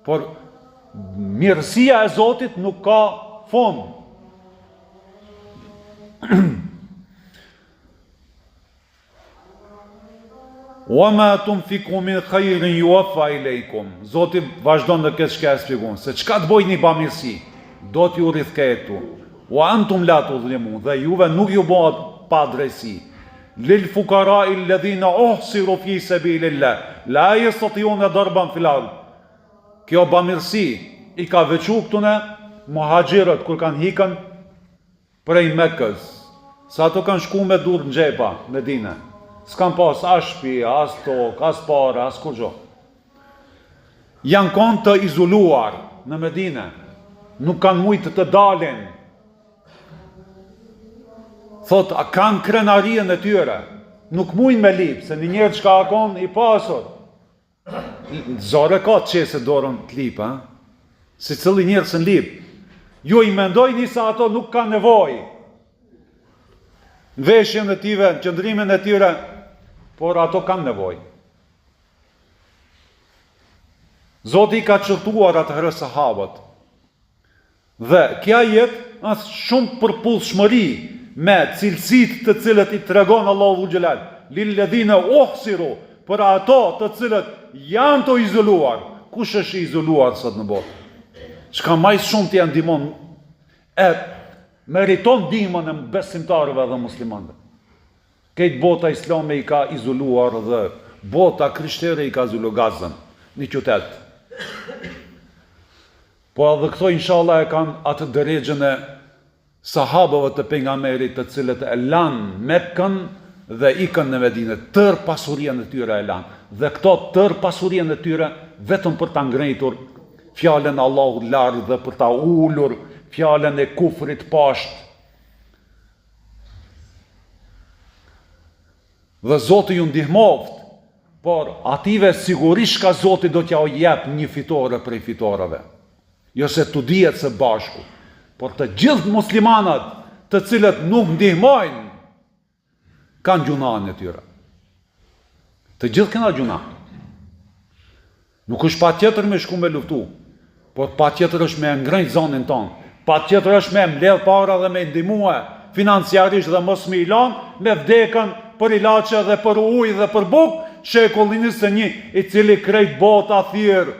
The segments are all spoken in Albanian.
por mirësia e Zotit nuk ka fond. Wama tunfiqu min khairin yuwaffa ilaykum. Zoti vazhdon në këtë shkë shpjegon se çka të bëjni bamirësi, do t'ju rrithketu. Wa antum la tudhlimun, dhe juve nuk ju bëhet pa drejtësi. Lil fuqara alladhina uhsiru fi sabilillah la yastati'una darban fil ard. Kjo bamirësi i ka veçu këtune muhaxhirët kur kanë hikën prej Mekës. Sa ato kanë shku me durë në xhepa në Medinë. S'kan pas as shtëpi, as tokë, as parë, as kurrë. Janë konë të izoluar në Medinë. Nuk kanë mujtë të dalin. Thot, a kanë krenarien e tyre. Nuk mujnë me lip, se një njerë që ka akon i pasur. Zore ka të qese dorën të lip, si cëli njerë së në lip. Ju i mendojnë sa ato nuk kanë nevoj. Në veshjen e tyre, në qëndrimin e tyre, por ato kanë nevoj. Zoti i ka çrtuar atëherë sahabët. Dhe kja jetë është shumë përputhshmëri me cilësitë të cilët i tregon Allahu Xhelal. Lilladhina uhsiru, për ato të cilët janë të izoluar. Kush është i izoluar sot në botë? Çka më shumë të janë ndihmon meriton ndihmën e besimtarëve dhe muslimanëve. Këtë bota islame i ka izoluar dhe bota krishtere i ka izoluar Gazën, një qytet. Po edhe këto inshallah e kanë atë drejtën e sahabëve të pejgamberit të cilët e lanë Mekën dhe ikën në Medinë, tër pasurinë e tyre e lanë. Dhe këto tër pasurinë e tyre vetëm për ta ngritur fjalën e Allahut lart dhe për ta ulur fjalën e kufrit poshtë. Dhe Zoti ju ndihmoft, por ative sigurisht ka Zoti do t'ja jep një fitore prej fitoreve. Jo se t'u dihet së bashku, por të gjithë muslimanët të cilët nuk ndihmojnë, kanë gjunaën e tyre. Të gjithë kanë gjuna. Nuk është patjetër me shku me luftu, por patjetër është me ngrënë zonin tonë. Patjetër është me mbledh para dhe me ndihmue financiarisht dhe mos me ilan me vdekën për ilaçe dhe për ujë dhe për bukë, shekulli 21 i cili krejt bota thirr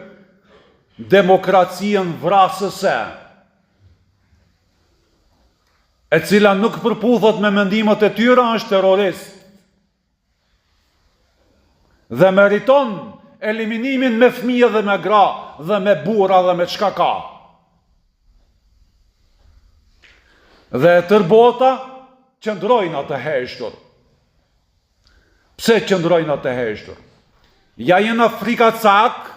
demokracinë vrasëse, e cila nuk përputhet me mendimet e tyre, është terrorist. Dhe meriton eliminimin me fëmijë dhe me gra, dhe me burra dhe me çka ka. Dhe tër bota qëndrojnë atë heshtur. Pse qëndrojnë atë heshtur? Ja jenë frika cak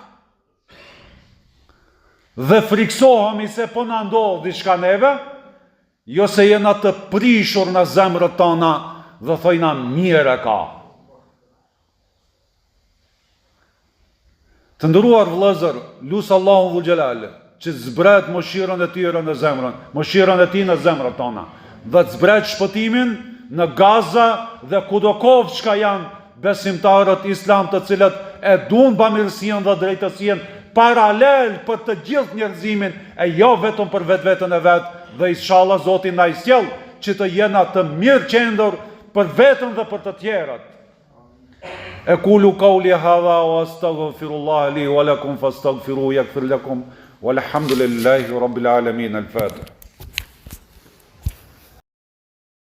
dhe friksohemi se po na ndodh diçka neve, jo se jenë atë prishur në zemrët tona dhe thojna mire ka. Të nderuar vëllezër, lut Allahun Xhelal që zbret mëshirën e tyre në zemrën, mëshirën e tij në zemrët tona, dhe të zbret shpëtimin në Gaza dhe kudokov çka janë besimtarët islam të cilët e duan bamirësinë dhe drejtësinë paralel për të gjithë njerëzimin e jo vetëm për vetveten e vet, dhe inshallah Zoti na i sjell që të jena të mirë qendër për veten dhe për të tjerët. Aqulu qawli hadha wa astaghfirullah li wa lakum fastaghfiruhu yaghfir lakum walhamdulillahi rabbil alamin. Al-Fatiha.